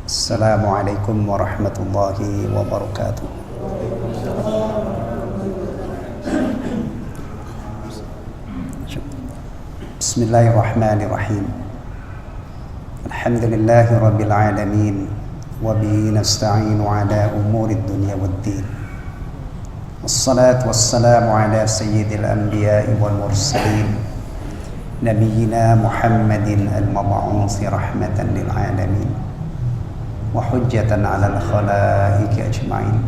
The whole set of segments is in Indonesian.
Assalamualaikum warahmatullahi wabarakatuh. Bismillahirrahmanirrahim. Alhamdulillahi rabbil alamin. Wa bihi nasta'inu ala umurid dunya waddin. Wassalatu wassalamu ala sayyidil anbiya'i wal mursalin, nabiyyina Muhammadin al-mab'uuthi rahmatan lil alamin wa hujjatan 'alal khalaiqi ajma'in,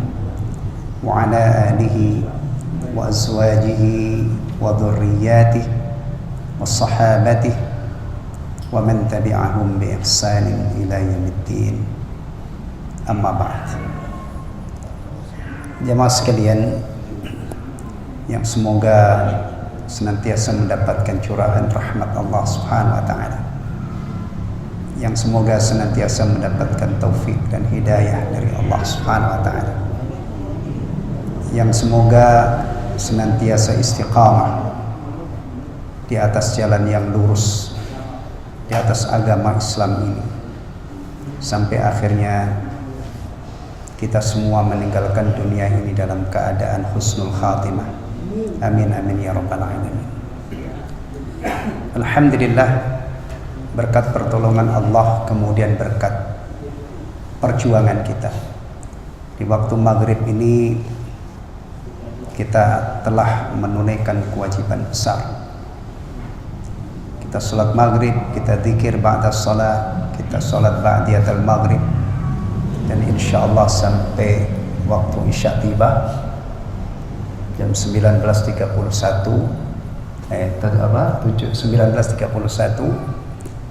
wa 'ala alihi wa azwajihi wa dhurriyyatihi wa sahabatihi wa man tabi'ahum bi ihsanin ila yaumiddin. Amma ba'd. Jemaah sekalian yang semoga senantiasa mendapatkan curahan rahmat Allah Subhanahu wa taala, yang semoga senantiasa mendapatkan taufik dan hidayah dari Allah Subhanahu wa taala, yang semoga senantiasa istiqamah di atas jalan yang lurus, di atas agama Islam ini, sampai akhirnya kita semua meninggalkan dunia ini dalam keadaan husnul khatimah. Amin amin ya rabbal alamin. Alhamdulillah, berkat pertolongan Allah, kemudian berkat perjuangan kita, di waktu maghrib ini kita telah menunaikan kewajiban besar. Kita sholat maghrib, kita zikir ba'da sholat, kita sholat ba'diyatul maghrib, dan insyaallah sampai waktu isya tiba jam 19.31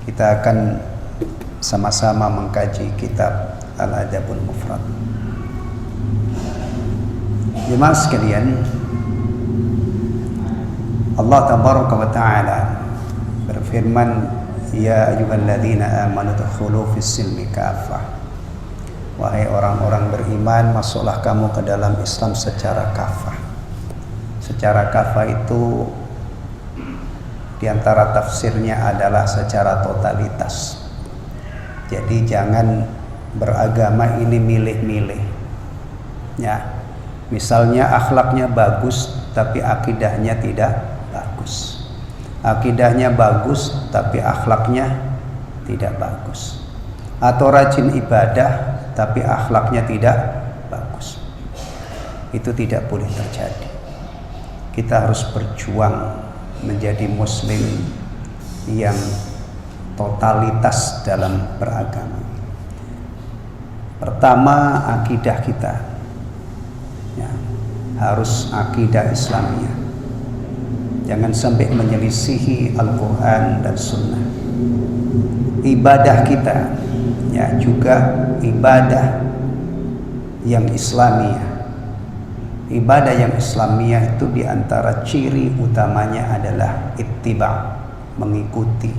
kita akan sama-sama mengkaji kitab Al-Adabul Mufrad. Jemaah sekalian, Allah tabaraka wa ta'ala berfirman, ya ayyuhalladzina amanu dkhulu fis silmi kafah. Wahai orang-orang beriman, masuklah kamu ke dalam Islam secara kafah. Secara kafah itu diantara tafsirnya adalah secara totalitas. Jadi jangan beragama ini milih-milih. Ya, misalnya akhlaknya bagus tapi akidahnya tidak bagus. Akidahnya bagus tapi akhlaknya tidak bagus. Atau rajin ibadah tapi akhlaknya tidak bagus. Itu tidak boleh terjadi. Kita harus berjuang menjadi muslim yang totalitas dalam beragama. Pertama, akidah kita ya, harus akidah Islamiyah. Jangan sampai menyelisihi Al-Quran dan Sunnah. Ibadah kita ya juga ibadah yang Islamiyah. Ibadah yang Islamiyah itu diantara ciri utamanya adalah ittiba', mengikuti,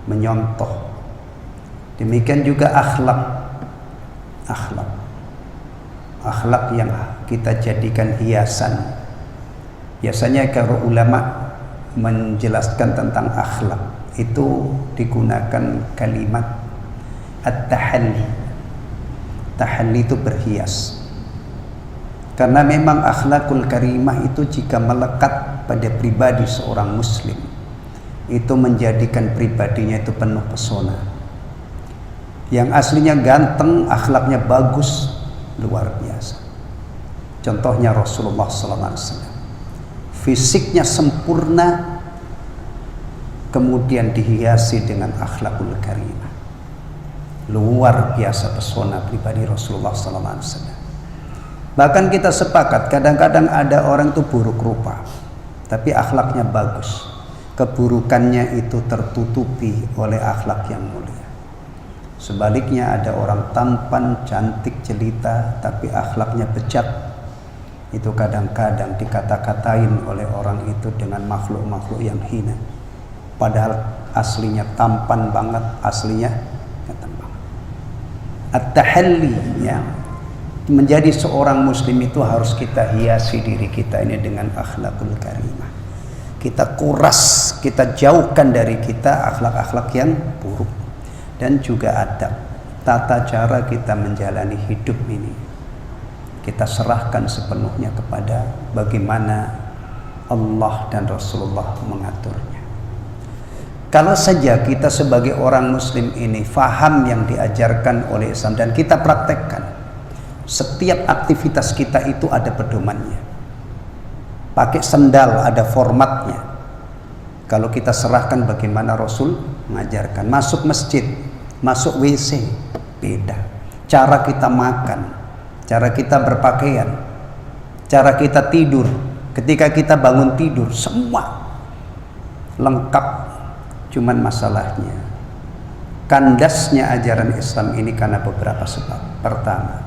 menyontoh. Demikian juga akhlak yang kita jadikan hiasan. Biasanya kalau ulama menjelaskan tentang akhlak itu digunakan kalimat at-tahalli. Tahalli itu berhias. Karena memang akhlakul karimah itu jika melekat pada pribadi seorang muslim, itu menjadikan pribadinya itu penuh pesona. Yang aslinya ganteng, akhlaknya bagus, luar biasa. Contohnya Rasulullah SAW. Fisiknya sempurna, kemudian dihiasi dengan akhlakul karimah. Luar biasa pesona pribadi Rasulullah SAW. Bahkan kita sepakat, kadang-kadang ada orang itu buruk rupa, tapi akhlaknya bagus. Keburukannya itu tertutupi oleh akhlak yang mulia. Sebaliknya ada orang tampan, cantik, jelita, tapi akhlaknya bejat. Itu kadang-kadang dikata-katain oleh orang itu dengan makhluk-makhluk yang hina. Padahal aslinya tampan banget, aslinya ganteng banget. At-tahalli ya. Menjadi seorang muslim itu harus kita hiasi diri kita ini dengan akhlakul karimah. Kita kuras, kita jauhkan dari kita akhlak-akhlak yang buruk. Dan juga adab. tata cara kita menjalani hidup ini kita serahkan sepenuhnya kepada bagaimana Allah dan Rasulullah mengaturnya. Kalau saja kita sebagai orang muslim ini faham yang diajarkan oleh Islam dan kita praktekkan, setiap aktivitas kita itu ada pedomannya. Pakai sendal ada formatnya. Kalau kita serahkan bagaimana Rasul mengajarkan, masuk masjid, masuk WC, beda. Cara kita makan, cara kita berpakaian, cara kita tidur, ketika kita bangun tidur, semua lengkap. Cuman masalahnya kandasnya ajaran Islam ini karena beberapa sebab. Pertama,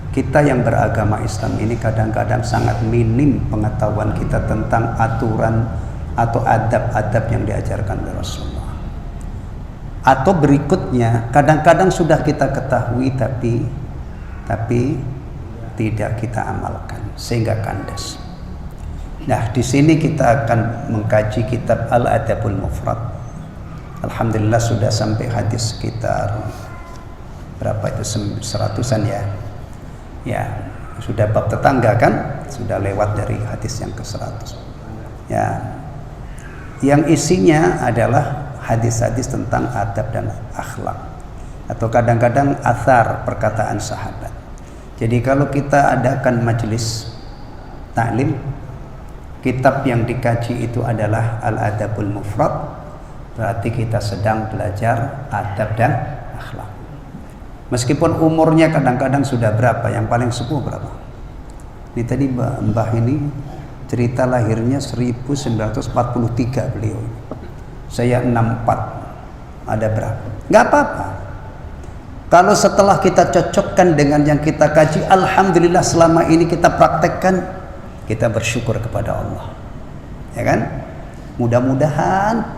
kita yang beragama Islam ini kadang-kadang sangat minim pengetahuan kita tentang aturan atau adab-adab yang diajarkan oleh Rasulullah. Atau berikutnya, kadang-kadang sudah kita ketahui tapi tidak kita amalkan sehingga kandas. Nah, di sini kita akan mengkaji kitab Al-Adabul Mufrad. Alhamdulillah sudah sampai hadis sekitar berapa itu, 100-an ya. Ya, sudah bab tetangga kan, sudah lewat dari hadis yang ke-100. Ya. Yang isinya adalah hadis-hadis tentang adab dan akhlak, atau kadang-kadang athar perkataan sahabat. Jadi kalau kita adakan majelis taklim, kitab yang dikaji itu adalah Al-Adabul Mufrad, berarti kita sedang belajar adab dan akhlak. Meskipun umurnya kadang-kadang sudah berapa, yang paling sepuh berapa? Ini tadi Mbah ini cerita lahirnya 1943 beliau. Saya 64. Ada berapa? Nggak apa-apa. Kalau setelah kita cocokkan dengan yang kita kaji, alhamdulillah selama ini kita praktekkan, kita bersyukur kepada Allah, ya kan? Mudah-mudahan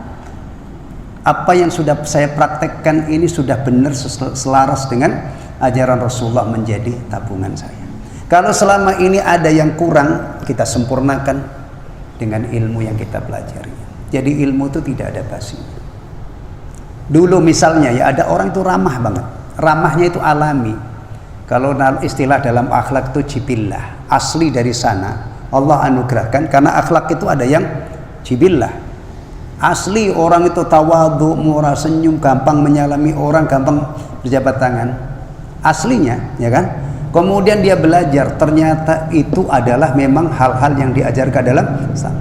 apa yang sudah saya praktekkan ini sudah benar selaras dengan ajaran Rasulullah menjadi tabungan saya. Kalau selama ini ada yang kurang, kita sempurnakan dengan ilmu yang kita pelajari. Jadi ilmu itu tidak ada basinya. Dulu misalnya ya ada orang itu ramah banget, ramahnya itu alami. Kalau istilah dalam akhlak itu jibillah, asli dari sana. Allah anugerahkan, karena akhlak itu ada yang jibillah. Asli orang itu tawadhu, murah, senyum, gampang menyalami orang, gampang berjabat tangan. Aslinya, ya kan? Kemudian dia belajar, ternyata itu adalah memang hal-hal yang diajarkan dalam Islam.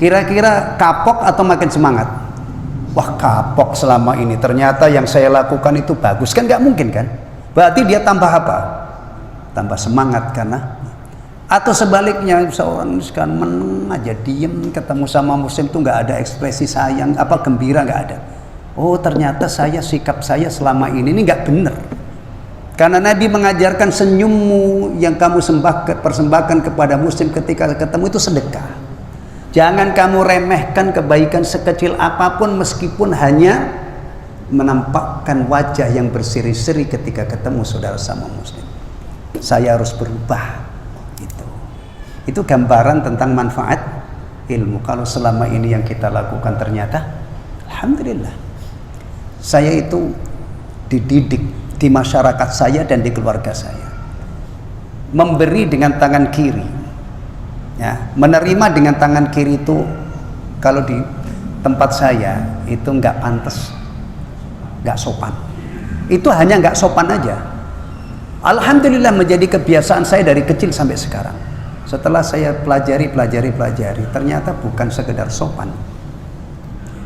Kira-kira kapok atau makin semangat? Wah, kapok selama ini. Ternyata yang saya lakukan itu bagus, kan nggak mungkin kan? Berarti dia tambah apa? Tambah semangat karena. Atau sebaliknya, seorang sekarang meneng aja, diem, ketemu sama muslim tuh nggak ada ekspresi sayang, apa gembira, nggak ada. Oh, ternyata sikap saya selama ini nggak benar. Karena Nabi mengajarkan senyummu yang kamu persembahkan kepada muslim ketika ketemu itu sedekah. Jangan kamu remehkan kebaikan sekecil apapun meskipun hanya menampakkan wajah yang berseri-seri ketika ketemu saudara sama muslim. Saya harus berubah. Itu gambaran tentang manfaat ilmu. Kalau selama ini yang kita lakukan ternyata alhamdulillah, saya itu dididik di masyarakat saya dan di keluarga saya, memberi dengan tangan kiri ya, menerima dengan tangan kiri itu kalau di tempat saya itu nggak pantas, nggak sopan. Itu hanya nggak sopan aja. Alhamdulillah menjadi kebiasaan saya dari kecil sampai sekarang. Setelah saya pelajari, ternyata bukan sekedar sopan.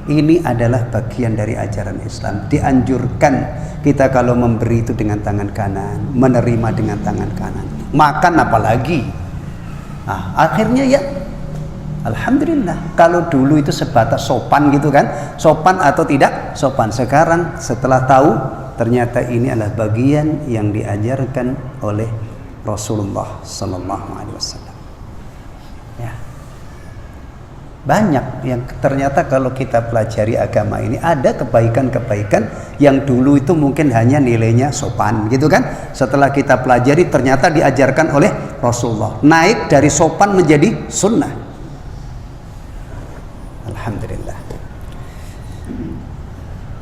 Ini adalah bagian dari ajaran Islam. Dianjurkan kita kalau memberi itu dengan tangan kanan, menerima dengan tangan kanan. Makan apalagi. Nah, akhirnya ya alhamdulillah. Kalau dulu itu sebatas sopan gitu kan, sopan atau tidak sopan. Sekarang setelah tahu, ternyata ini adalah bagian yang diajarkan oleh Rasulullah Sallallahu Alaihi Wasallam. Ya. Banyak yang ternyata kalau kita pelajari agama ini ada kebaikan-kebaikan yang dulu itu mungkin hanya nilainya sopan gitu kan. Setelah kita pelajari ternyata diajarkan oleh Rasulullah. Naik dari sopan menjadi sunnah. Alhamdulillah.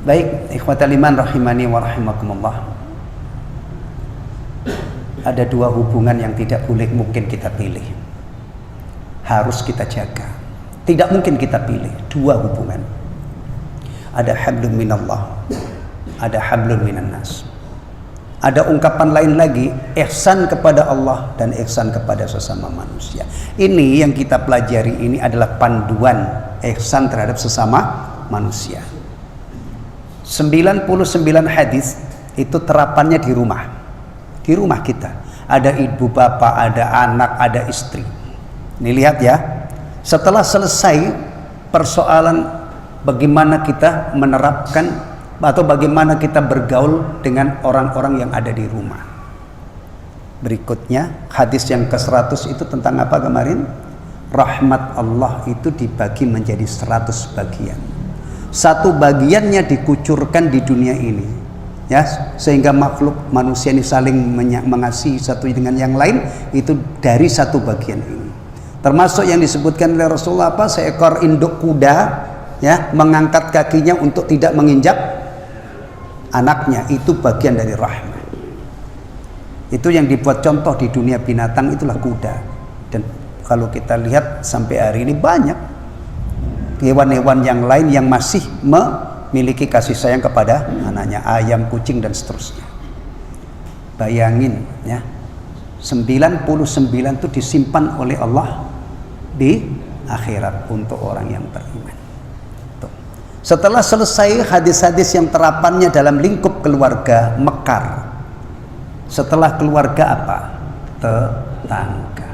Baik, ikhwatal iman rahimani wa rahimakumullah. Ada dua hubungan yang tidak boleh mungkin kita pilih. Harus kita jaga. Tidak mungkin kita pilih dua hubungan. Ada hablum minallah, ada hablum minan nas. Ada ungkapan lain lagi, ihsan kepada Allah dan ihsan kepada sesama manusia. Ini yang kita pelajari, ini adalah panduan ihsan terhadap sesama manusia. 99 hadis itu terapannya di rumah. Di rumah kita ada ibu bapak, ada anak, ada istri. Ini lihat ya, setelah selesai persoalan bagaimana kita menerapkan atau bagaimana kita bergaul dengan orang-orang yang ada di rumah. Berikutnya hadis yang ke-100 itu tentang apa kemarin? Rahmat Allah itu dibagi menjadi 100 bagian. Satu bagiannya dikucurkan di dunia ini, ya, sehingga makhluk manusia ini saling mengasihi satu dengan yang lain, itu dari satu bagian ini. Termasuk yang disebutkan oleh Rasulullah apa? Seekor induk kuda, ya, mengangkat kakinya untuk tidak menginjak anaknya, itu bagian dari rahmat. Itu yang dibuat contoh di dunia binatang, itulah kuda. Dan kalau kita lihat sampai hari ini banyak hewan-hewan yang lain yang masih memiliki kasih sayang kepada anaknya, ayam, kucing dan seterusnya. Bayangin ya, 99 itu disimpan oleh Allah di akhirat untuk orang yang beriman. Tuh. Setelah selesai hadis-hadis yang terapannya dalam lingkup keluarga mekar. Setelah keluarga apa? Tetangga.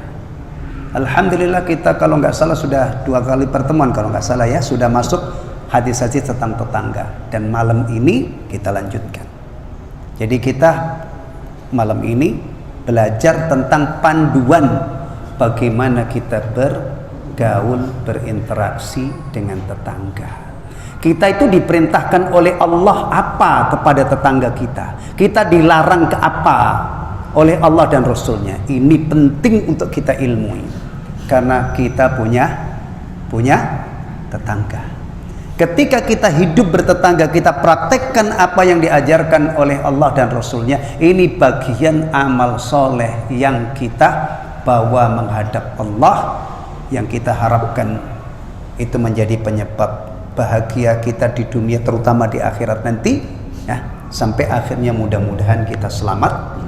Alhamdulillah kita kalau nggak salah sudah 2 kali pertemuan kalau nggak salah ya, sudah masuk hadis-hadis tentang tetangga, dan malam ini kita lanjutkan. Jadi kita malam ini belajar tentang panduan bagaimana kita bergaul, berinteraksi dengan tetangga. Kita itu diperintahkan oleh Allah apa kepada tetangga kita. Kita dilarang ke apa oleh Allah dan Rasulnya. Ini penting untuk kita ilmui. Karena kita punya tetangga. Ketika kita hidup bertetangga, kita praktekkan apa yang diajarkan oleh Allah dan Rasulnya. Ini bagian amal soleh yang kita bawa menghadap Allah, yang kita harapkan itu menjadi penyebab bahagia kita di dunia, terutama di akhirat nanti ya, sampai akhirnya mudah-mudahan kita selamat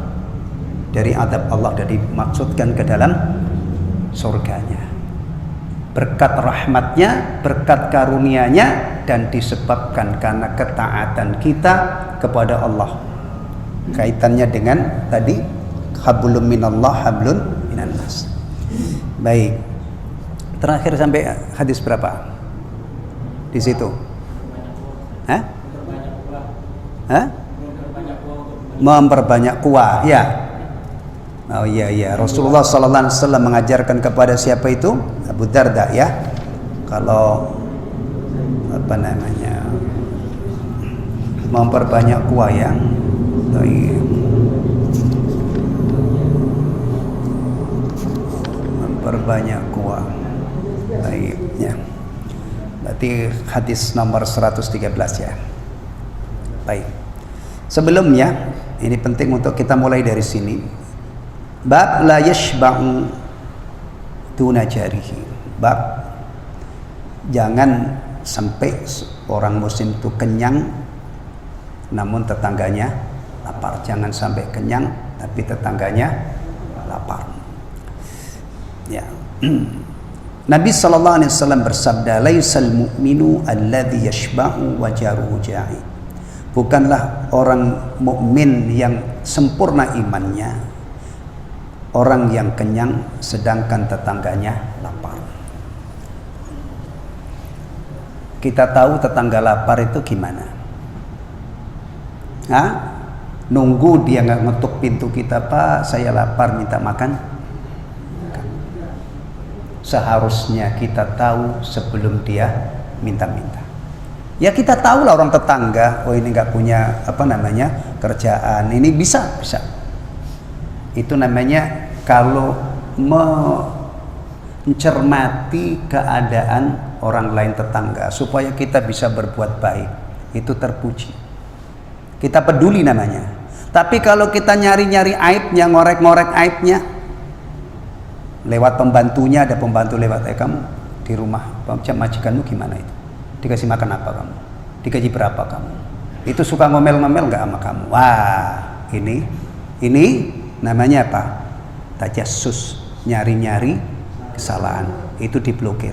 dari azab Allah dan dimaksudkan ke dalam surganya, berkat rahmatnya, berkat karunia-Nya, dan disebabkan karena ketaatan kita kepada Allah. Kaitannya dengan tadi hablum minallah, hablun minan nas. Baik, terakhir sampai hadis berapa di situ? Hah? Memperbanyak kuah, ya. Oh iya, Rasulullah SAW mengajarkan kepada siapa itu? Abu Darda ya. Kalau apa namanya, memperbanyak kuah ya. Memperbanyak kuah. Baik ya. Berarti hadis nomor 113 ya. Baik. Sebelumnya, ini penting untuk kita mulai dari sini. Bab la yashba'u duna jarihi. Bab jangan sampai orang muslim itu kenyang namun tetangganya lapar. Jangan sampai kenyang tapi tetangganya lapar. Ya. Nabi sallallahu alaihi wasallam bersabda, "Laisal mu'minu alladhi yashba'u wa jaruhu ja'i." Bukanlah orang mukmin yang sempurna imannya orang yang kenyang sedangkan tetangganya lapar. Kita tahu tetangga lapar itu gimana? Hah? Nunggu dia nggak ngetuk pintu kita, "Pak, saya lapar, minta makan." Seharusnya kita tahu sebelum dia minta-minta. Ya kita tahu lah orang tetangga, oh ini nggak punya apa namanya kerjaan, ini bisa. Itu namanya kalau mencermati keadaan orang lain tetangga supaya kita bisa berbuat baik. itu terpuji. Kita peduli namanya. Tapi kalau kita nyari-nyari aibnya, ngorek-ngorek aibnya, lewat pembantunya, ada pembantu lewat, kamu di rumah majikanmu gimana itu? Dikasih makan apa kamu? Digaji berapa kamu? Itu suka ngomel-ngomel nggak sama kamu? Wah, ini namanya apa? Tajassus, nyari-nyari kesalahan, itu diblokir.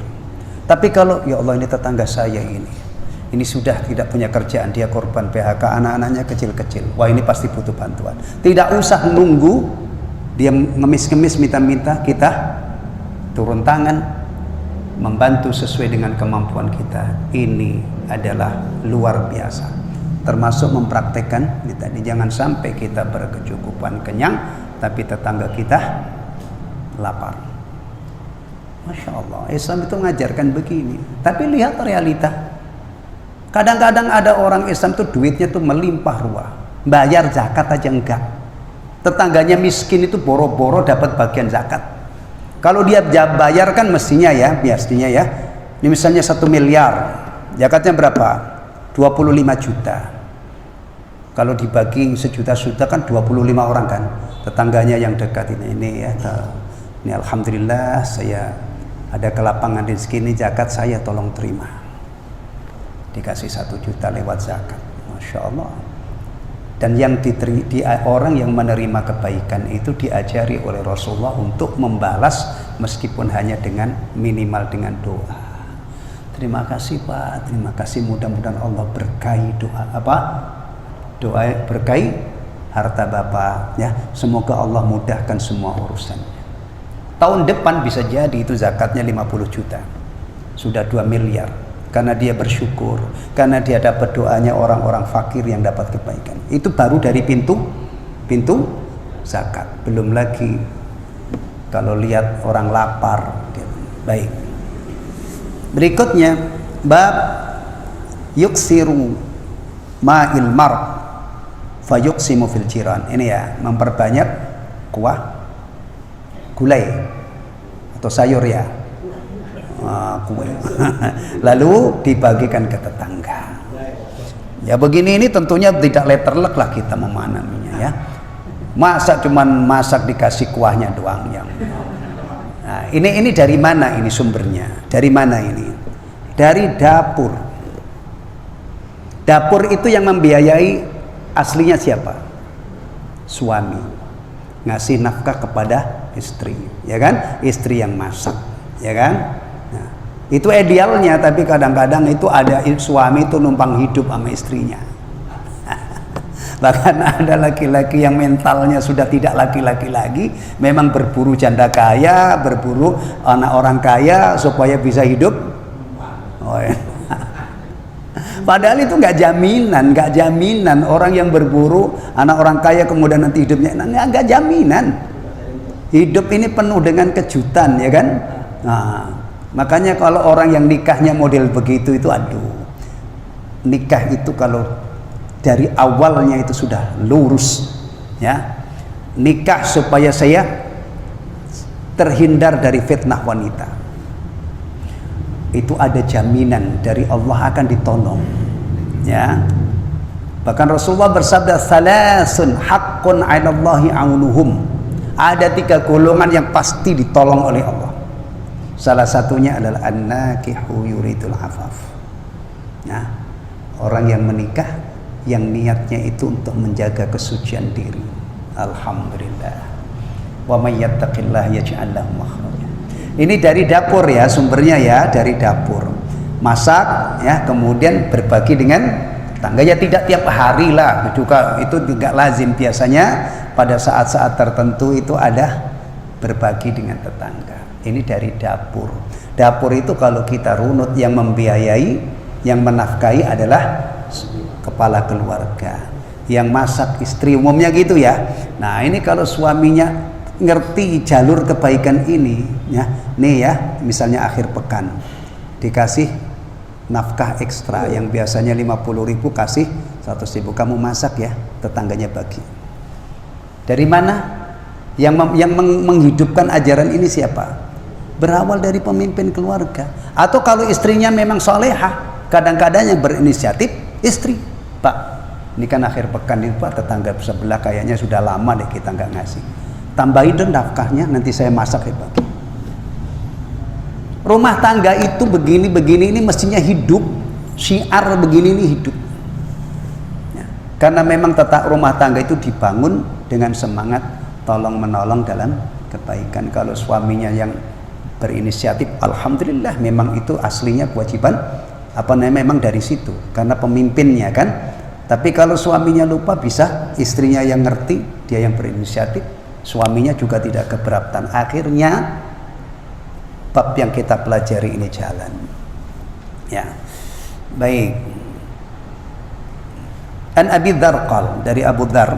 Tapi kalau ya Allah ini tetangga saya ini sudah tidak punya kerjaan, dia korban PHK, anak-anaknya kecil-kecil, wah ini pasti butuh bantuan. Tidak usah nunggu dia ngemis-ngemis minta-minta, kita turun tangan membantu sesuai dengan kemampuan kita. Ini adalah luar biasa, termasuk mempraktekkan ini tadi, jangan sampai kita berkecukupan kenyang tapi tetangga kita lapar. Masya Allah, Islam itu mengajarkan begini. Tapi lihat realita. Kadang-kadang ada orang Islam tuh duitnya tuh melimpah ruah, bayar zakat aja enggak. Tetangganya miskin itu boro-boro dapat bagian zakat. Kalau dia bayarkan mestinya ya, biasanya ya. Ini misalnya 1 miliar, zakatnya berapa? 25 juta. Kalau dibagi sejuta-juta kan 25 orang kan. Tetangganya yang dekat ini ya. Ini alhamdulillah saya ada kelapangan rezeki, ini zakat saya tolong terima. Dikasih 1 juta lewat zakat. Masya Allah. Dan yang orang yang menerima kebaikan itu diajari oleh Rasulullah untuk membalas meskipun hanya dengan minimal dengan doa. Terima kasih Pak, terima kasih, mudah-mudahan Allah berkahi doa berkahi harta Bapak ya. Semoga Allah mudahkan semua urusannya. Tahun depan bisa jadi itu zakatnya 50 juta. Sudah 2 miliar. Karena dia bersyukur, karena dia dapat doanya orang-orang fakir yang dapat kebaikan. Itu baru dari pintu zakat. Belum lagi kalau lihat orang lapar. Baik. Berikutnya bab yuksiru ma'il mar fayuksimu fil jiran. Ini ya, memperbanyak kuah gulai atau sayur ya, kue. Lalu dibagikan ke tetangga. Ya begini ini tentunya tidak letterlek lah kita memahaminya ya. Masa cuman masak dikasih kuahnya doang yang. Nah, ini dari mana ini sumbernya? Dari mana ini? Dari dapur. Dapur itu yang membiayai aslinya siapa? Suami. Ngasih nafkah kepada istri, ya kan? Istri yang masak, ya kan? Nah, itu idealnya, tapi kadang-kadang itu ada suami itu numpang hidup sama istrinya. Bahkan ada laki-laki yang mentalnya sudah tidak laki-laki lagi, memang berburu janda kaya, berburu anak orang kaya supaya bisa hidup. Oh, ya. Padahal itu nggak jaminan orang yang berburu anak orang kaya kemudian nanti hidupnya nggak jaminan. Hidup ini penuh dengan kejutan, ya kan? Nah, makanya kalau orang yang nikahnya model begitu itu aduh. Nikah itu kalau dari awalnya itu sudah lurus, ya. Nikah supaya saya terhindar dari fitnah wanita. Itu ada jaminan dari Allah akan ditolong, ya. Bahkan Rasulullah bersabda, salasun haqqun 'alallahi aunuhum. Ada 3 golongan yang pasti ditolong oleh Allah. Salah satunya adalah an-nakihu yuridul afaf. Nah, orang yang menikah yang niatnya itu untuk menjaga kesucian diri. Alhamdulillah. Wa may yattaqillaha yaj'al lahu makhraja. Ini dari dapur ya, sumbernya ya dari dapur. Masak ya, kemudian berbagi dengan tetangga ya, tidak tiap hari lah juga, itu tidak lazim. Biasanya pada saat-saat tertentu itu ada berbagi dengan tetangga. Ini dari dapur. Dapur itu kalau kita runut, yang membiayai, yang menafkahi adalah kepala keluarga. Yang masak istri, umumnya gitu ya. Nah ini kalau suaminya ngerti jalur kebaikan ini ya, nih ya, misalnya akhir pekan dikasih nafkah ekstra yang biasanya 50.000 kasih 100.000, kamu masak ya, tetangganya bagi. Dari mana? Yang menghidupkan ajaran ini siapa? Berawal dari pemimpin keluarga. Atau kalau istrinya memang solehah, kadang-kadang yang berinisiatif Istri, Pak, ini kan akhir pekan itu Pak, tetangga sebelah kayaknya sudah lama deh kita nggak ngasih. Tambahin dong nafkahnya, nanti saya masak ya Pak. Rumah tangga itu begini-begini ini mestinya hidup, syiar begini ini hidup. Ya, karena memang tata rumah tangga itu dibangun dengan semangat tolong menolong dalam kebaikan. Kalau suaminya yang berinisiatif, alhamdulillah, memang itu aslinya kewajiban memang dari situ karena pemimpinnya kan. Tapi kalau suaminya lupa, bisa istrinya yang ngerti, dia yang berinisiatif, suaminya juga tidak keberatan. Akhirnya bab yang kita pelajari ini jalan. Ya, baik. An Abi Dzar dari Abu Dzar,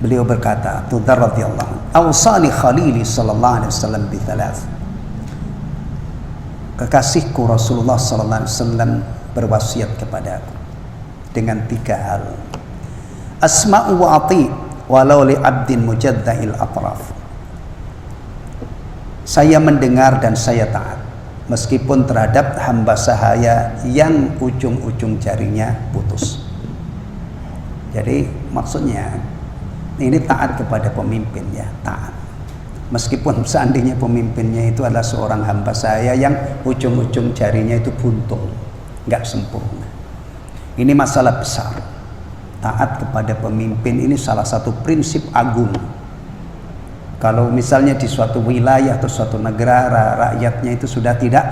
beliau berkata, Abu Dzar radhiyallahu anhu, "Awsani Khalili sallallahu alaihi wasallam bi thalath." Kekasihku Rasulullah sallallahu alaihi wasallam berwasiat kepadaku dengan 3 hal. Asma'u wa ati walau li 'abdin mujadda'il atraf. Saya mendengar dan saya taat meskipun terhadap hamba sahaya yang ujung-ujung jarinya putus. Jadi maksudnya ini taat kepada pemimpin, ya, taat. Meskipun seandainya pemimpinnya itu adalah seorang hamba saya yang ujung-ujung jarinya itu buntung, nggak sempurna. Ini masalah besar. Taat kepada pemimpin ini salah satu prinsip agung. Kalau misalnya di suatu wilayah atau suatu negara rakyatnya itu sudah tidak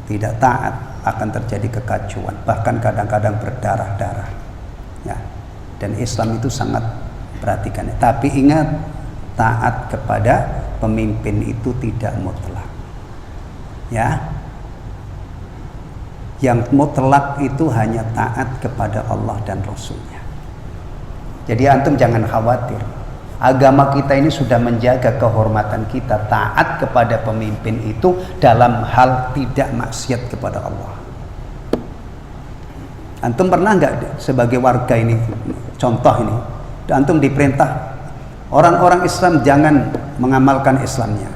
tidak taat, akan terjadi kekacauan, bahkan kadang-kadang berdarah-darah. Ya. Dan Islam itu sangat perhatikan. Tapi ingat, taat kepada pemimpin itu tidak mutlak. Ya. Yang mutlak itu hanya taat kepada Allah dan Rasulnya. Jadi antum jangan khawatir. Agama kita ini sudah menjaga kehormatan kita. Taat kepada pemimpin itu dalam hal tidak maksiat kepada Allah. Antum pernah nggak sebagai warga ini, contoh ini, antum diperintah orang-orang Islam jangan mengamalkan Islamnya,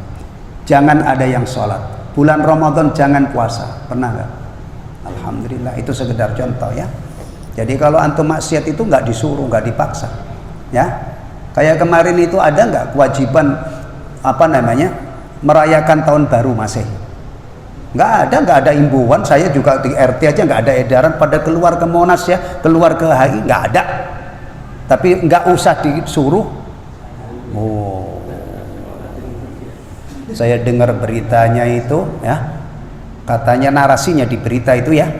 jangan ada yang sholat, bulan Ramadan jangan puasa, pernah nggak? Alhamdulillah, itu sekedar contoh ya. Jadi kalau antum maksiat itu nggak disuruh, nggak dipaksa, ya. Kayak kemarin itu ada nggak kewajiban merayakan tahun baru Masehi? Nggak ada imbauan. Saya juga di RT aja nggak ada edaran pada keluar ke Monas ya, keluar ke HI, nggak ada. Tapi nggak usah disuruh. Oh, saya dengar beritanya itu ya, katanya narasinya di berita itu ya,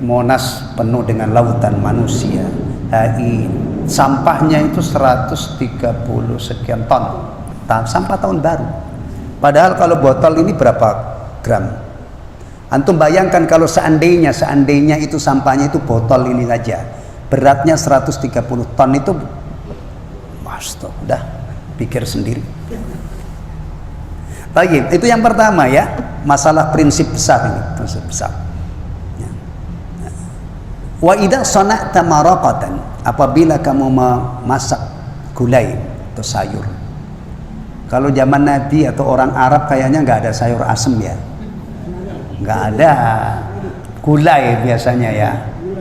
Monas penuh dengan lautan manusia, HI sampahnya itu 130 sekian ton, sampah tahun baru. Padahal kalau botol ini berapa gram? Antum bayangkan kalau seandainya itu sampahnya itu botol ini saja, beratnya 130 ton itu, udah pikir sendiri. Baik, itu yang pertama ya, masalah prinsip besar ini, prinsip besar. Wa idza sana'ta maraqatan, apabila kamu memasak gulai atau sayur. Kalau zaman Nabi atau orang Arab kayaknya nggak ada sayur asem ya, nggak ada, gulai biasanya ya.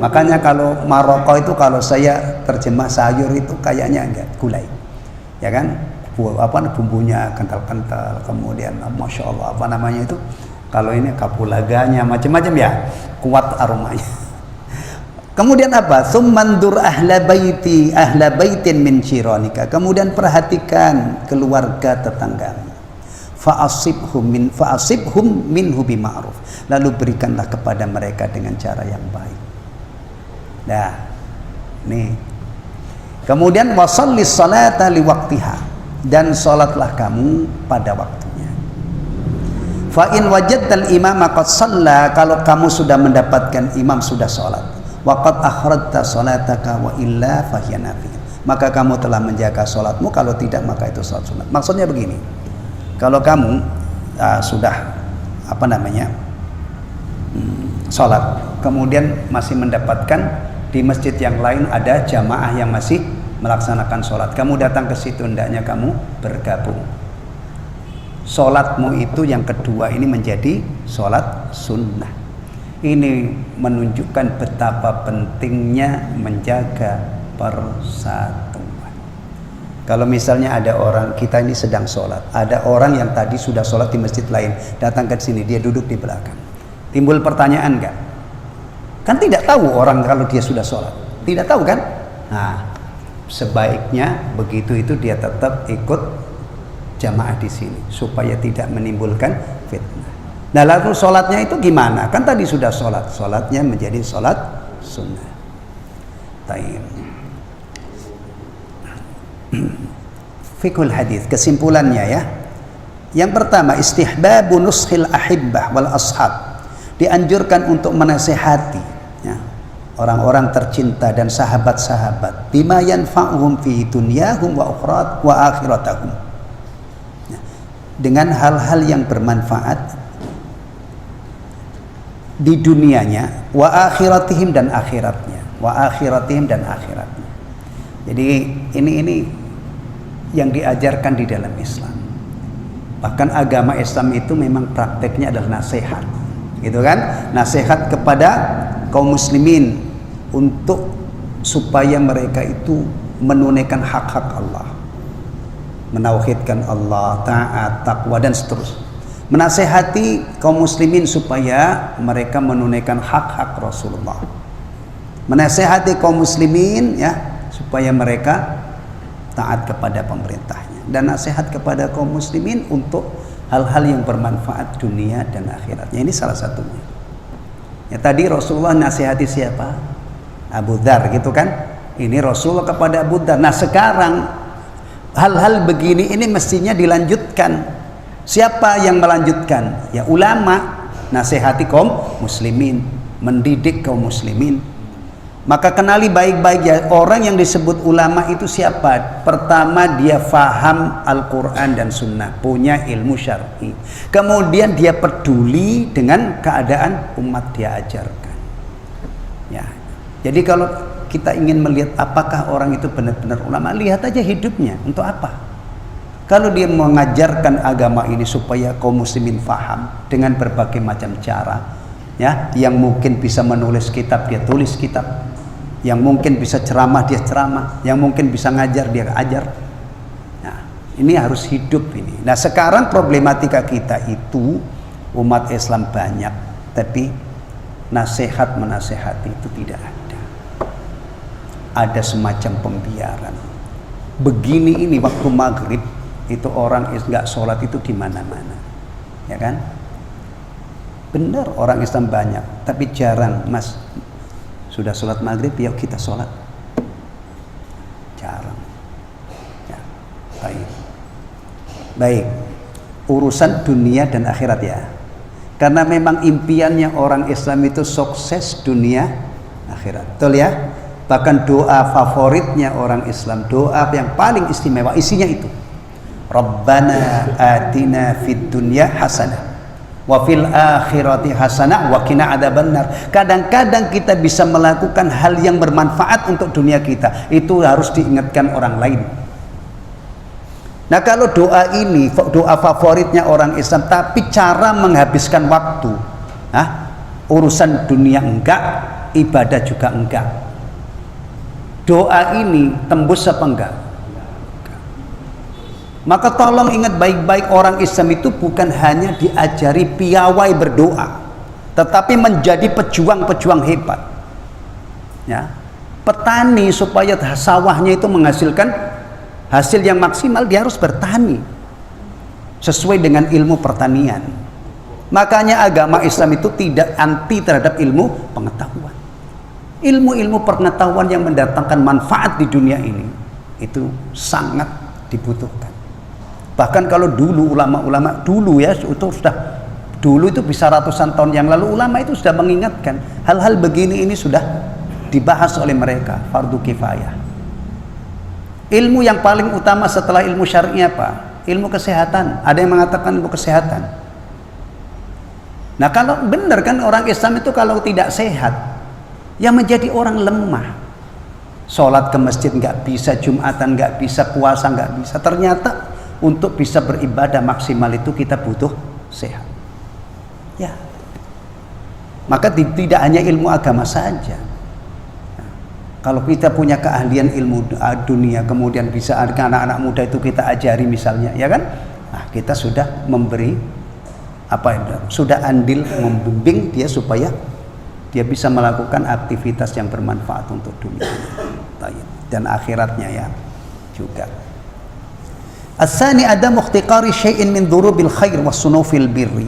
Makanya kalau Maroko itu kalau saya terjemah sayur itu kayaknya enggak, gulai, ya kan? Bumbunya kental-kental, kemudian masya Allah itu, kalau ini kapulaganya macam-macam ya, kuat aromanya. Kemudian apa? Summandur ahla baitin min jiranika. Kemudian perhatikan keluarga tetanggamu. Fa'asibhum minhu bima'ruf. Lalu berikanlah kepada mereka dengan cara yang baik. Nah, nih. Kemudian wasallis salata liwaqtiha, dan salatlah kamu pada waktunya. Fa in wajadtal imama qad shalla, kalau kamu sudah mendapatkan imam sudah salat, waqad akhrajta salataka wa illa fahiya nafiyah, maka kamu telah menjaga salatmu, kalau tidak maka itu salat sunat. Maksudnya begini, kalau kamu sudah salat, kemudian masih mendapatkan di masjid yang lain ada jamaah yang masih melaksanakan sholat, kamu datang ke situ, hendaknya kamu bergabung. Sholatmu itu yang kedua ini menjadi sholat sunnah. Ini menunjukkan betapa pentingnya menjaga persatuan. Kalau misalnya ada orang, kita ini sedang sholat, ada orang yang tadi sudah sholat di masjid lain, datang ke sini, dia duduk di belakang. Timbul pertanyaan enggak? Kan tidak tahu orang kalau dia sudah sholat, tidak tahu kan? Nah, sebaiknya begitu itu dia tetap ikut jamaah di sini supaya tidak menimbulkan fitnah. Nah, lalu sholatnya itu gimana? Kan tadi sudah sholat, sholatnya menjadi sholat sunnah. Taib. Fiqhul hadis, kesimpulannya ya. Yang pertama, istihbabu nuskhil ahibbah wal ashab. Dianjurkan untuk menasihati ya, orang-orang tercinta dan sahabat-sahabat bima yanfa'uhum fi dunyahum wa akhiratahum. Dengan hal-hal yang bermanfaat di dunianya, wa akhiratihim dan akhiratnya, Jadi ini yang diajarkan di dalam Islam. Bahkan agama Islam itu memang prakteknya adalah nasihat, gitu kan? Nasihat kepada kaum muslimin untuk supaya mereka itu menunaikan hak-hak Allah, menauhidkan Allah, taat, takwa dan seterusnya. Menasehati kaum muslimin supaya mereka menunaikan hak-hak Rasulullah. Menasehati kaum muslimin ya supaya mereka taat kepada pemerintahnya, dan nasihat kepada kaum muslimin untuk hal-hal yang bermanfaat dunia dan akhiratnya. Ini salah satunya. Ya, tadi Rasulullah nasihati siapa? Abu Dzar, gitu kan? Ini Rasulullah kepada Abu Dzar. Nah, sekarang hal-hal begini ini mestinya dilanjutkan. Siapa yang melanjutkan? Ya ulama, nasihati kaum muslimin, mendidik kaum muslimin. Maka kenali baik-baik ya, orang yang disebut ulama itu siapa? Pertama, dia faham Al-Quran dan Sunnah, punya ilmu syar'i. Kemudian dia peduli dengan keadaan umat, dia ajarkan. Ya, jadi kalau kita ingin melihat apakah orang itu benar-benar ulama, lihat aja hidupnya. Untuk apa? Kalau dia mengajarkan agama ini supaya kaum muslimin faham dengan berbagai macam cara, ya, yang mungkin bisa menulis kitab, dia tulis kitab, yang mungkin bisa ceramah, dia ceramah, yang mungkin bisa ngajar, dia ajar. Nah, ini harus hidup ini. Nah, sekarang problematika kita itu umat Islam banyak, tapi nasihat menasehati itu tidak ada. Ada semacam pembiaran. Begini ini waktu maghrib itu orang nggak sholat itu di mana-mana, ya kan? Benar, orang Islam banyak, tapi jarang. Mas, sudah sholat maghrib, yuk kita sholat. Jarang. Ya, baik. Urusan dunia dan akhirat ya. Karena memang impiannya orang Islam itu sukses dunia akhirat. Betul ya? Bahkan doa favoritnya orang Islam, doa yang paling istimewa, isinya itu. Rabbana atina fid dunya hasanah wa fil akhirati hasanah wa qina adzabannar. Kadang-kadang kita bisa melakukan hal yang bermanfaat untuk dunia kita, itu harus diingatkan orang lain. Nah, kalau doa ini doa favoritnya orang Islam, tapi cara menghabiskan waktu, urusan dunia enggak, ibadah juga enggak. Doa ini tembus apa enggak? Maka tolong ingat baik-baik, orang Islam itu bukan hanya diajari piawai berdoa, tetapi menjadi pejuang-pejuang hebat. Ya, petani supaya sawahnya itu menghasilkan hasil yang maksimal, dia harus bertani sesuai dengan ilmu pertanian. Makanya agama Islam itu tidak anti terhadap ilmu pengetahuan. Ilmu-ilmu pengetahuan yang mendatangkan manfaat di dunia ini itu sangat dibutuhkan. Bahkan kalau dulu ulama-ulama dulu ya, itu sudah dulu itu bisa ratusan tahun yang lalu ulama itu sudah mengingatkan hal-hal begini, ini sudah dibahas oleh mereka, fardu kifayah. Ilmu yang paling utama setelah ilmu syar'i apa? Ilmu kesehatan. Ada yang mengatakan ilmu kesehatan. Nah, kalau benar kan orang Islam itu kalau tidak sehat, yang menjadi orang lemah. Sholat ke masjid nggak bisa, Jumatan nggak bisa, puasa nggak bisa. Ternyata untuk bisa beribadah maksimal itu kita butuh sehat. Ya. Maka tidak hanya ilmu agama saja. Kalau kita punya keahlian ilmu dunia, kemudian bisa anak-anak muda itu kita ajari misalnya, ya kan? Nah, kita sudah memberi sudah andil membimbing dia supaya dia bisa melakukan aktivitas yang bermanfaat untuk dunia dan akhiratnya ya juga. As-sani adam ikhtiqari syai'in min dhurubil khair was sunufil birri.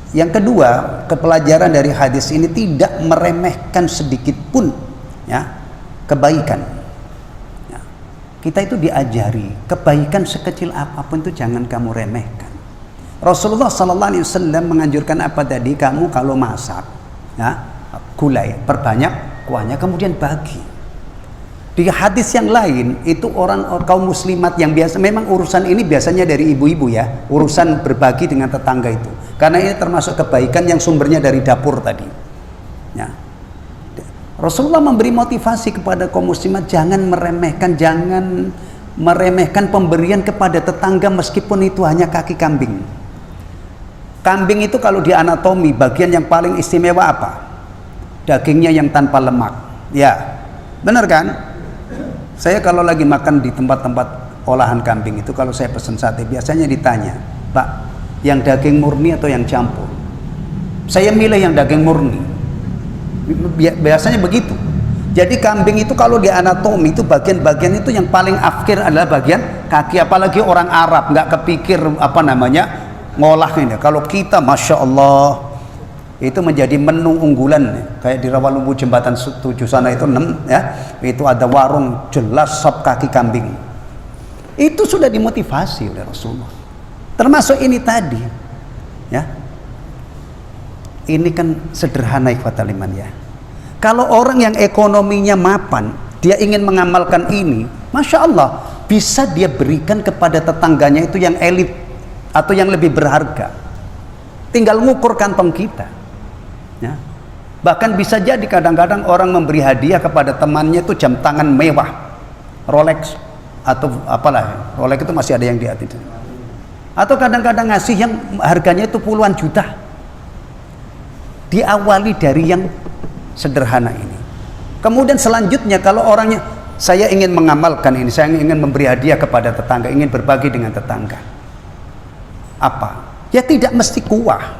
Yang kedua, kepelajaran dari hadis ini tidak meremehkan sedikit pun ya kebaikan. Ya. Kita itu diajari kebaikan sekecil apapun itu jangan kamu remehkan. Rasulullah sallallahu alaihi wasallam menganjurkan apa tadi? Kamu kalau masak ya, gulai perbanyak kuahnya kemudian bagi. Di hadis yang lain itu orang kaum muslimat yang biasa, memang urusan ini biasanya dari ibu-ibu ya, urusan berbagi dengan tetangga itu, karena ini termasuk kebaikan yang sumbernya dari dapur tadi ya. Rasulullah memberi motivasi kepada kaum muslimat jangan meremehkan pemberian kepada tetangga meskipun itu hanya kaki kambing. Kambing itu kalau di anatomi bagian yang paling istimewa apa? Dagingnya yang tanpa lemak ya, benar kan? Saya kalau lagi makan di tempat-tempat olahan kambing itu, kalau saya pesan sate biasanya ditanya, Pak, yang daging murni atau yang campur? Saya milih yang daging murni. Biasanya begitu. Jadi kambing itu kalau di anatomi itu bagian-bagian itu yang paling afkir adalah bagian kaki, apalagi orang Arab nggak kepikir ngolah ini. Kalau kita Masya Allah itu menjadi menu unggulan kayak di Rawalumbu Jembatan 7 sana itu 6 ya, itu ada warung jelas sop kaki kambing. Itu sudah dimotivasi oleh Rasulullah. Termasuk ini tadi ya. Ini kan sederhana ikhwatal iman ya. Kalau orang yang ekonominya mapan, dia ingin mengamalkan ini, Masya Allah, bisa dia berikan kepada tetangganya itu yang elit atau yang lebih berharga. Tinggal ngukur kantong kita ya. Bahkan bisa jadi kadang-kadang orang memberi hadiah kepada temannya itu jam tangan mewah, Rolex atau apalah, Rolex itu masih ada yang di hati. Atau kadang-kadang ngasih yang harganya itu puluhan juta. Diawali dari yang sederhana ini. Kemudian selanjutnya kalau orangnya, saya ingin mengamalkan ini, saya ingin memberi hadiah kepada tetangga, ingin berbagi dengan tetangga. Apa? Ya tidak mesti kuah.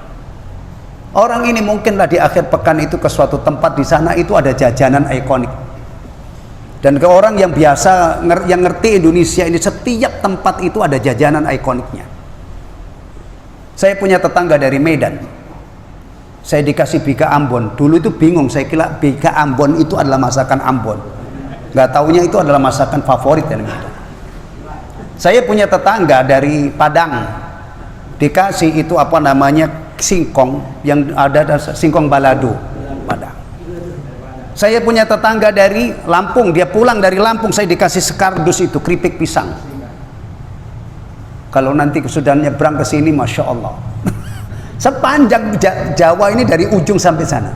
Orang ini mungkinlah di akhir pekan itu ke suatu tempat, di sana itu ada jajanan ikonik. Dan ke orang yang biasa, yang ngerti Indonesia ini, setiap tempat itu ada jajanan ikoniknya. Saya punya tetangga dari Medan. Saya dikasih bika Ambon. Dulu itu bingung, saya kira bika Ambon itu adalah masakan Ambon. Gak taunya itu adalah masakan favorit dan gitu. Saya punya tetangga dari Padang. Dikasih itu singkong, yang ada singkong balado Padang. Saya punya tetangga dari Lampung, dia pulang dari Lampung, saya dikasih sekardus itu keripik pisang. Kalau nanti sudah nyebrang ke sini, Masya Allah. Sepanjang Jawa ini dari ujung sampai sana.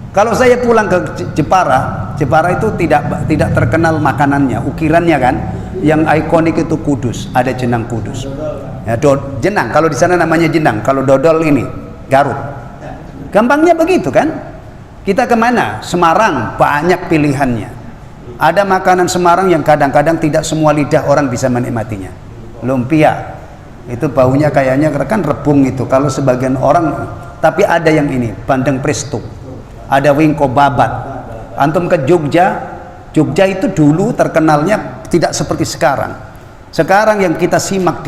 Kalau saya pulang ke Jepara itu tidak terkenal makanannya, ukirannya kan. Yang ikonik itu Kudus, ada jenang Kudus. Ya, jenang, kalau di sana namanya jenang. Kalau dodol ini Garut. Gampangnya begitu kan? Kita kemana? Semarang, banyak pilihannya. Ada makanan Semarang yang kadang-kadang tidak semua lidah orang bisa menikmatinya. Lumpia, itu baunya kayaknya kan rebung itu kalau sebagian orang. Tapi ada yang ini, bandeng presto, ada wingko babat. Antum ke Jogja itu dulu terkenalnya tidak seperti sekarang. Sekarang yang kita simak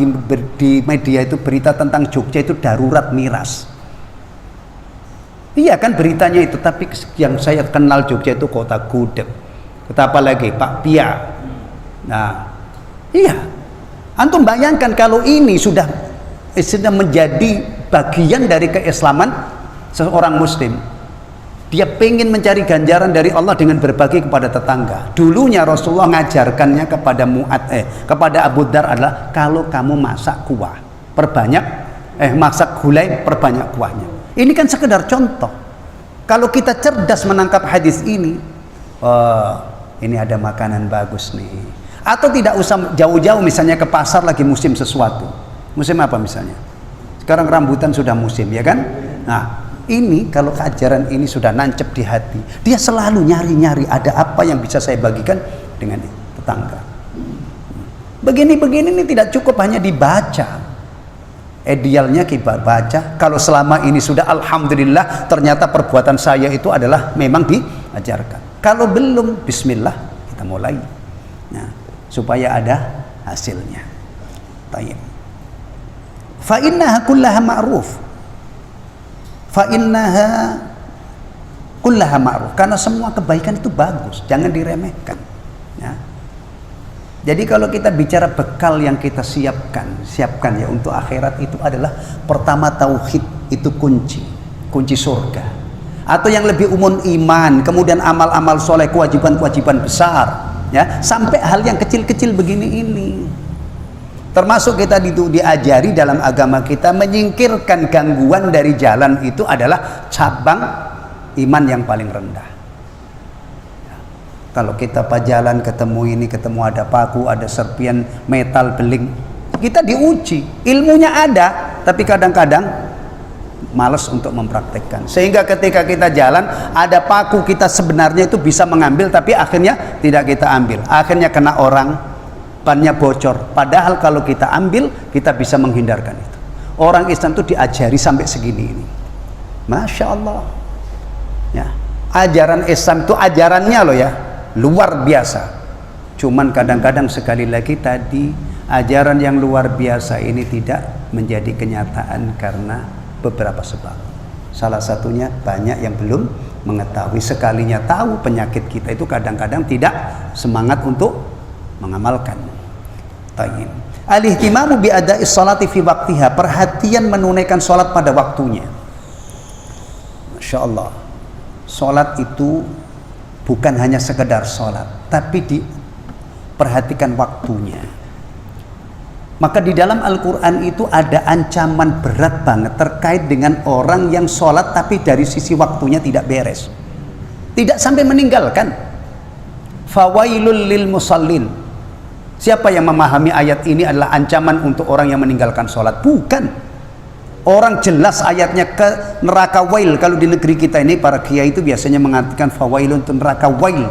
di media itu berita tentang Jogja itu darurat miras. Iya kan beritanya itu, tapi yang saya kenal Jogja itu kota gudeg. Kota apa lagi? Pak Pia. Nah, iya. Antum bayangkan kalau ini sudah menjadi bagian dari keislaman seorang muslim. Dia pengen mencari ganjaran dari Allah dengan berbagi kepada tetangga. Dulunya Rasulullah ngajarkannya kepada Abu Dzar adalah kalau kamu masak kuah, masak gulai, perbanyak kuahnya. Ini kan sekedar contoh. Kalau kita cerdas menangkap hadis ini, oh, ini ada makanan bagus nih. Atau tidak usah jauh-jauh, misalnya ke pasar lagi musim sesuatu. Musim apa misalnya? Sekarang rambutan sudah musim, ya kan? Nah, ini kalau ajaran ini sudah nancep di hati, dia selalu nyari-nyari ada apa yang bisa saya bagikan dengan tetangga. Begini-begini ini tidak cukup hanya dibaca. Idealnya kita baca, kalau selama ini sudah alhamdulillah ternyata perbuatan saya itu adalah memang diajarkan. Kalau belum, bismillah, kita mulai. Nah, supaya ada hasilnya. Tayyib. Fa innaha kullaha ma'ruf. Fa innaha kullaha ma'ruf. Karena semua kebaikan itu bagus, jangan diremehkan. Ya. Jadi kalau kita bicara bekal yang kita siapkan ya untuk akhirat, itu adalah pertama tauhid, itu kunci surga. Atau yang lebih umum iman, kemudian amal-amal soleh, kewajiban-kewajiban besar, ya, sampai hal yang kecil-kecil begini ini. Termasuk kita diajari dalam agama kita menyingkirkan gangguan dari jalan, itu adalah cabang iman yang paling rendah. Kalau kita jalan ketemu ini, ketemu ada paku, ada serpian metal beling, kita diuji, ilmunya ada, tapi kadang-kadang malas untuk mempraktekkan. Sehingga ketika kita jalan, ada paku, kita sebenarnya itu bisa mengambil, tapi akhirnya tidak kita ambil. Akhirnya kena orang, bannya bocor. Padahal kalau kita ambil, kita bisa menghindarkan itu. Orang Islam itu diajari sampai segini ini. Masya Allah. Ya. Ajaran Islam itu ajarannya loh ya, luar biasa. Cuman kadang-kadang sekali lagi tadi, ajaran yang luar biasa ini tidak menjadi kenyataan karena beberapa sebab. Salah satunya banyak yang belum mengetahui. Sekalinya tahu penyakit kita itu kadang-kadang tidak semangat untuk mengamalkan. Tayyib. Al-ihtimamu bi ada'is salati fi waqtiha, perhatian menunaikan salat pada waktunya. Masya Allah. Salat itu bukan hanya sekedar sholat, tapi diperhatikan waktunya. Maka di dalam Al-Quran itu ada ancaman berat banget terkait dengan orang yang sholat tapi dari sisi waktunya tidak beres, tidak sampai meninggalkan. Fawailul lil musallin. Siapa yang memahami ayat ini adalah ancaman untuk orang yang meninggalkan sholat? Bukan. Orang jelas ayatnya ke neraka wail. Kalau di negeri kita ini para kiai itu biasanya mengatakan fawailun, untuk neraka wail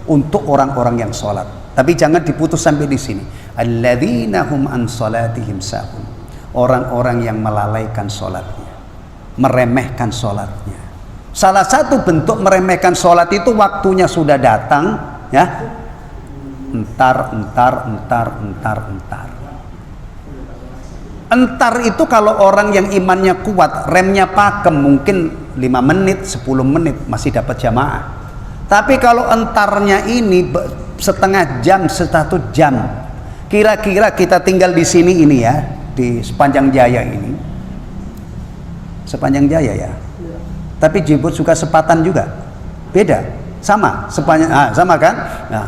untuk orang-orang yang sholat. Tapi jangan diputus sampai di sini. Alladzina hum an salatihim sahun. Orang-orang yang melalaikan sholatnya, meremehkan sholatnya. Salah satu bentuk meremehkan sholat itu waktunya sudah datang, ya, entar. Entar itu kalau orang yang imannya kuat, remnya pakem, mungkin 5 menit, 10 menit masih dapat jamaah. Tapi kalau entarnya ini setengah jam, 1 jam, kira-kira kita tinggal di sini ini ya, di Sepanjang Jaya ini, Sepanjang Jaya ya. Tapi Jibut suka Sepatan juga, beda, sama sepanjang, sama kan? Nah,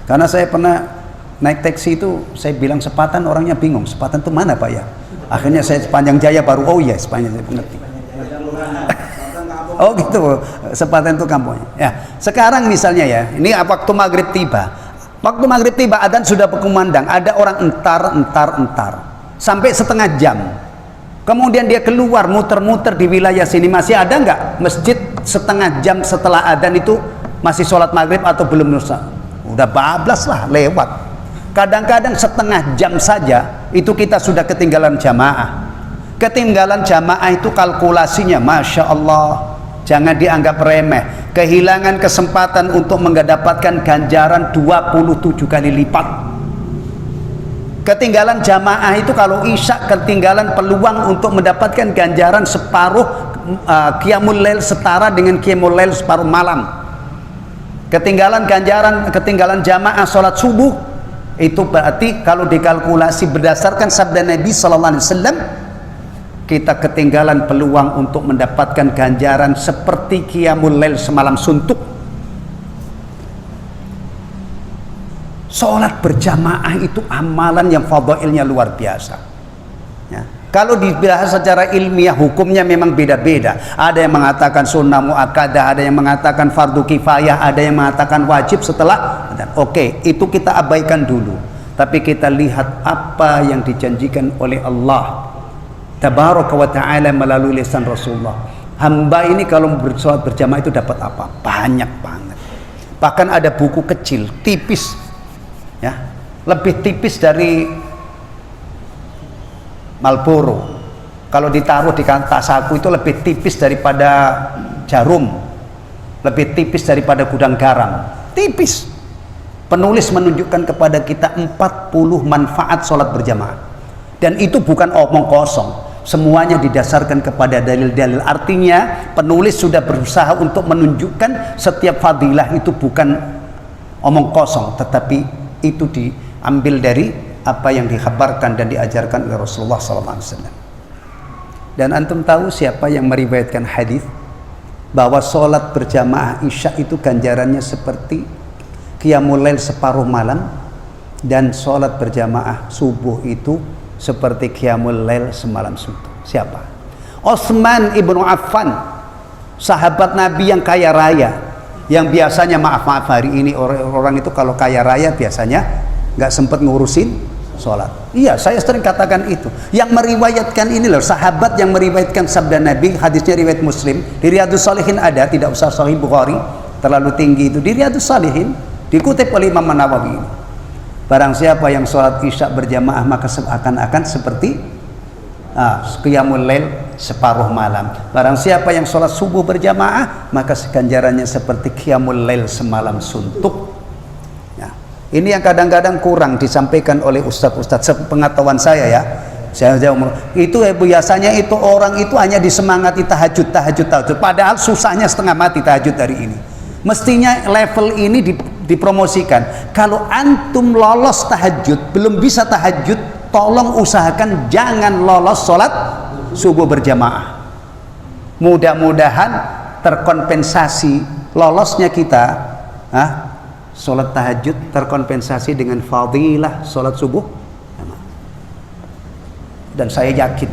karena saya pernah naik taksi itu, saya bilang Sepatan, orangnya bingung, Sepatan itu mana Pak ya? Akhirnya saya Sepanjang Jaya baru, oh iya Sepanjang Jaya, pengerti. Oh gitu, Sepatan itu kampungnya. Ya, sekarang misalnya ya, ini waktu maghrib tiba. Waktu maghrib tiba, adzan sudah berkumandang, ada orang entar, sampai setengah jam. Kemudian dia keluar, muter-muter di wilayah sini, masih ada nggak masjid setengah jam setelah adzan itu masih sholat maghrib atau belum? Udah bablas lah, lewat. Kadang-kadang setengah jam saja itu kita sudah ketinggalan jamaah. Ketinggalan jamaah itu kalkulasinya Masya Allah, jangan dianggap remeh. Kehilangan kesempatan untuk mendapatkan ganjaran 27 kali lipat. Ketinggalan jamaah itu kalau isya, ketinggalan peluang untuk mendapatkan ganjaran separuh qiyamul lail, setara dengan qiyamul lail separuh malam. Ketinggalan ganjaran, ketinggalan jamaah sholat subuh, itu berarti kalau dikalkulasi berdasarkan sabda Nabi sallallahu alaihi wasallam, kita ketinggalan peluang untuk mendapatkan ganjaran seperti qiyamul lail semalam suntuk. Sholat berjamaah itu amalan yang fadailnya luar biasa, ya. Kalau dibahas secara ilmiah hukumnya memang beda-beda. Ada yang mengatakan sunnah muakkadah, ada yang mengatakan fardu kifayah, ada yang mengatakan wajib setelah. Oke, itu kita abaikan dulu. Tapi kita lihat apa yang dijanjikan oleh Allah Tabaraka wa ta'ala melalui lisan Rasulullah. Hamba ini kalau bersolat berjamaah itu dapat apa? Banyak banget. Bahkan ada buku kecil, tipis, ya, lebih tipis dari Marlboro. Kalau ditaruh di tas saku itu lebih tipis daripada jarum, lebih tipis daripada gudang garam. Tipis. Penulis menunjukkan kepada kita 40 manfaat sholat berjamaah. Dan itu bukan omong kosong. Semuanya didasarkan kepada dalil-dalil. Artinya penulis sudah berusaha untuk menunjukkan setiap fadilah itu bukan omong kosong, tetapi itu diambil dari apa yang dikhabarkan dan diajarkan oleh Rasulullah SAW. Dan antum tahu siapa yang meriwayatkan hadis bahwa sholat berjamaah isya itu ganjarannya seperti qiyamul lail separuh malam, dan sholat berjamaah subuh itu seperti qiyamul lail semalam suntuk. Siapa? Utsman ibnu Affan, sahabat Nabi yang kaya raya, yang biasanya maaf hari ini orang itu kalau kaya raya biasanya nggak sempat ngurusin sholat. Iya, saya sering katakan itu. Yang meriwayatkan ini loh, sahabat yang meriwayatkan sabda Nabi, hadisnya riwayat Muslim, di Riyadhus Shalihin ada, tidak usah Sahih Bukhari, terlalu tinggi itu. Di Riyadhus Shalihin dikutip oleh Imam Nawawi. Barang siapa yang sholat isya berjamaah maka seakan-akan seperti qiyamul lail separuh malam. Barang siapa yang sholat subuh berjamaah maka ganjarannya seperti qiyamul lail semalam suntuk. Ya, ini yang kadang-kadang kurang disampaikan oleh ustadz-ustadz sepengetahuan saya ya. Itu biasanya itu orang itu hanya disemangati tahajud. Padahal susahnya setengah mati tahajud hari ini. Mestinya level ini dipromosikan. Kalau antum lolos tahajud, belum bisa tahajud, tolong usahakan jangan lolos sholat subuh berjamaah. Mudah-mudahan terkompensasi lolosnya kita sholat tahajud terkompensasi dengan fadilah sholat subuh. Dan saya yakin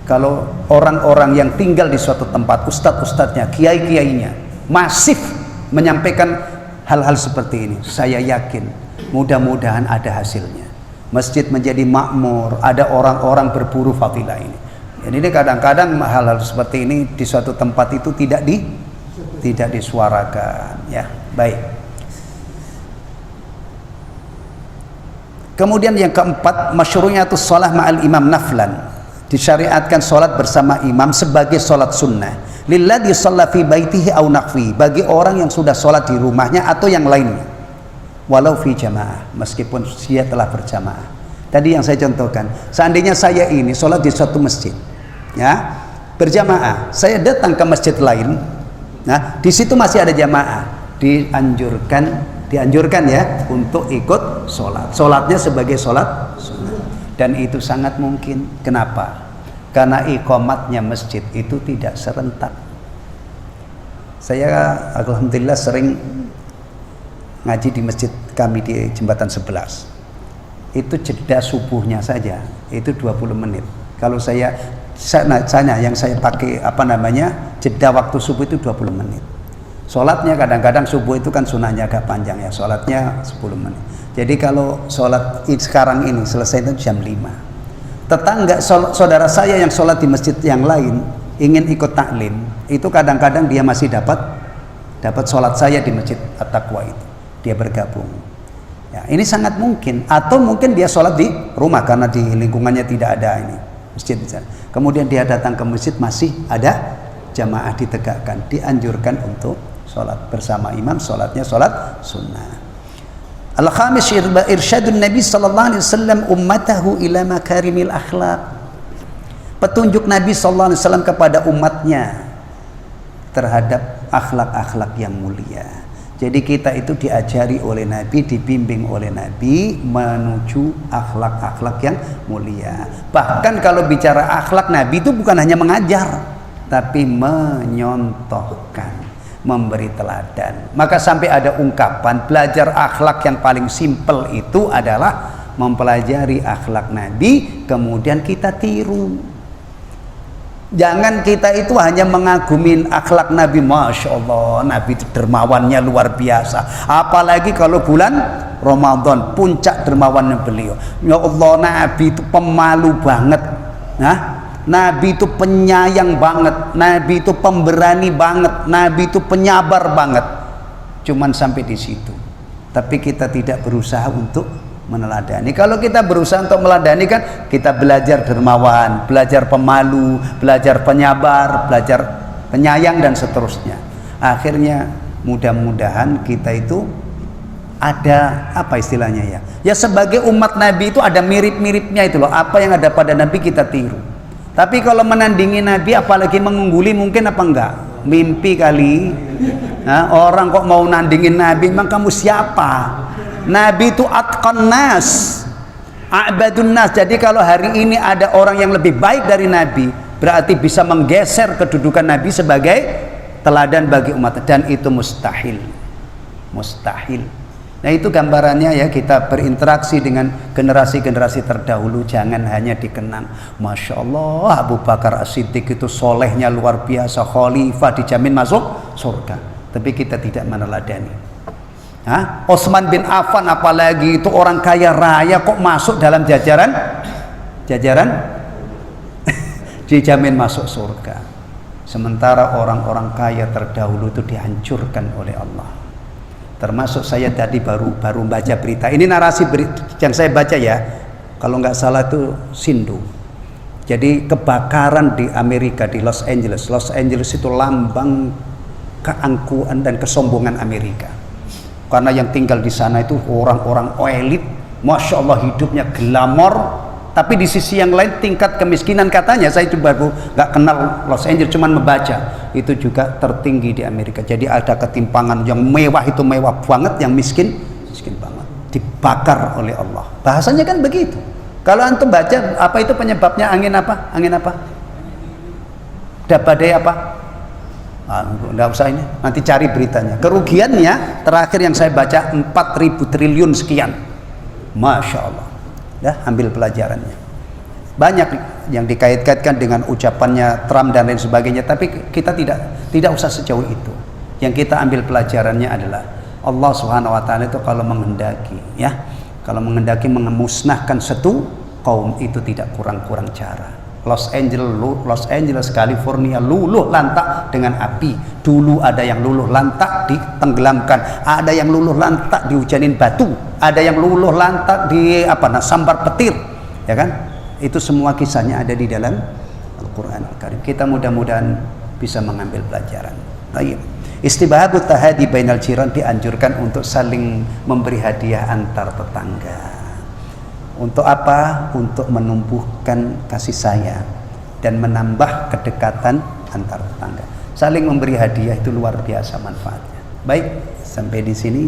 kalau orang-orang yang tinggal di suatu tempat, ustadz-ustadznya, kiai-kiainya masif menyampaikan hal-hal seperti ini, saya yakin mudah-mudahan ada hasilnya. Masjid menjadi makmur, ada orang-orang berburu fadilah ini. Dan ini kadang-kadang hal-hal seperti ini di suatu tempat itu tidak disuarakan, ya. Baik. Kemudian yang keempat, masyru'iyatus shalah ma'al imam naflan. Disyariatkan sholat bersama imam sebagai sholat sunnah. Lilladzi shalla fi baitihi au naqfi, bagi orang yang sudah sholat di rumahnya atau yang lainnya, walau fi jamaah, meskipun dia telah berjamaah. Tadi yang saya contohkan, seandainya saya ini sholat di suatu masjid, ya, berjamaah, saya datang ke masjid lain, nah di situ masih ada jamaah, dianjurkan ya untuk ikut sholat. Sholatnya sebagai sholat sunnah, dan itu sangat mungkin. Kenapa? Karena iqamatnya masjid itu tidak serentak. Saya alhamdulillah sering ngaji di masjid kami di Jembatan 11. Itu jeda subuhnya saja itu 20 menit. Kalau saya yang saya pakai jeda waktu subuh itu 20 menit. Sholatnya kadang-kadang subuh itu kan sunahnya agak panjang ya, sholatnya 10 menit. Jadi kalau sholat sekarang ini selesai itu jam 5. Tetangga saudara saya yang sholat di masjid yang lain ingin ikut taklim, itu kadang-kadang dia masih dapat sholat saya di masjid At-Taqwa itu, dia bergabung. Ya, ini sangat mungkin. Atau mungkin dia sholat di rumah karena di lingkungannya tidak ada ini masjid. Kemudian dia datang ke masjid masih ada jamaah ditegakkan, dianjurkan untuk sholat bersama imam, sholatnya sholat sunnah. Al-khamis irsyadun Nabi sallallahu alaihi wasallam ummatahu ila makarimil akhlaq. Petunjuk Nabi sallallahu alaihi wasallam kepada umatnya terhadap akhlak-akhlak yang mulia. Jadi kita itu diajari oleh Nabi, dibimbing oleh Nabi menuju akhlak-akhlak yang mulia. Bahkan kalau bicara akhlak, Nabi itu bukan hanya mengajar, tapi menyontohkan, memberi teladan. Maka sampai ada ungkapan belajar akhlak yang paling simpel itu adalah mempelajari akhlak Nabi, kemudian kita tiru. Jangan kita itu hanya mengagumi akhlak Nabi, Masya Allah, Nabi itu dermawannya luar biasa. Apalagi kalau bulan Ramadan, puncak dermawannya beliau. Ya Allah, Nabi itu pemalu banget. Nah, Nabi itu penyayang banget, Nabi itu pemberani banget, Nabi itu penyabar banget. Cuman sampai di situ. Tapi kita tidak berusaha untuk meneladani. Kalau kita berusaha untuk meneladani kan kita belajar dermawan, belajar pemalu, belajar penyabar, belajar penyayang dan seterusnya. Akhirnya mudah-mudahan kita itu ada apa istilahnya ya? Ya sebagai umat Nabi itu ada mirip-miripnya itu loh. Apa yang ada pada Nabi kita tiru. Tapi kalau menandingi Nabi apalagi mengungguli mungkin apa enggak? Mimpi kali. Nah, orang kok mau nandingin Nabi, memang kamu siapa? Nabi itu atqan nas, a'badun nas. Jadi kalau hari ini ada orang yang lebih baik dari Nabi, berarti bisa menggeser kedudukan Nabi sebagai teladan bagi umat, dan itu mustahil. Mustahil. Nah, itu gambarannya ya, kita berinteraksi dengan generasi-generasi terdahulu, jangan hanya dikenang. Masya Allah, Abu Bakar As-Siddiq itu solehnya luar biasa, khalifah dijamin masuk surga. Tapi kita tidak meneladani. Utsman bin Affan apalagi itu orang kaya raya kok masuk dalam jajaran dijamin masuk surga. Sementara orang-orang kaya terdahulu itu dihancurkan oleh Allah. Termasuk saya tadi baru baca berita. Ini narasi yang saya baca ya. Kalau nggak salah itu Sindu. Jadi kebakaran di Amerika, di Los Angeles. Los Angeles itu lambang keangkuhan dan kesombongan Amerika. Karena yang tinggal di sana itu orang-orang elit, Masya Allah hidupnya glamor. Tapi di sisi yang lain tingkat kemiskinan katanya, saya itu baru nggak kenal Los Angeles, cuman membaca, itu juga tertinggi di Amerika. Jadi ada ketimpangan, yang mewah itu mewah banget, yang miskin banget, dibakar oleh Allah. Bahasanya kan begitu. Kalau antum baca, apa itu penyebabnya? Angin apa? Badai apa? Nggak usah ini, nanti cari beritanya. Kerugiannya terakhir yang saya baca 4.000 triliun sekian. Masya Allah. Ya, ambil pelajarannya. Banyak yang dikait-kaitkan dengan ucapannya Trump dan lain sebagainya, tapi kita tidak usah sejauh itu. Yang kita ambil pelajarannya adalah Allah Subhanahu wa taala itu kalau menghendaki mengemusnahkan satu kaum itu tidak kurang-kurang cara. Los Angeles, California luluh lantak dengan api. Dulu ada yang luluh lantak ditenggelamkan, ada yang luluh lantak dihujanin batu, ada yang luluh lantak di sambar petir, ya kan? Itu semua kisahnya ada di dalam Al-Qur'an Al-Karim. Kita mudah-mudahan bisa mengambil pelajaran. Baik. Istibahabut tahadi bainal jiran, dianjurkan untuk saling memberi hadiah antar tetangga. Untuk apa? Untuk menumbuhkan kasih sayang dan menambah kedekatan antar tetangga. Saling memberi hadiah itu luar biasa manfaatnya. Baik, sampai di sini.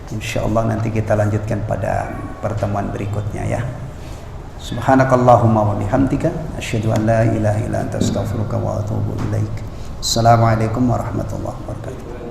Insya Allah nanti kita lanjutkan pada pertemuan berikutnya ya. Subhanakallahumma wa bihamdika asyhadu an la ilaha illa anta astaghfiruka wa atubu ilaik. Assalamualaikum warahmatullahi wabarakatuh.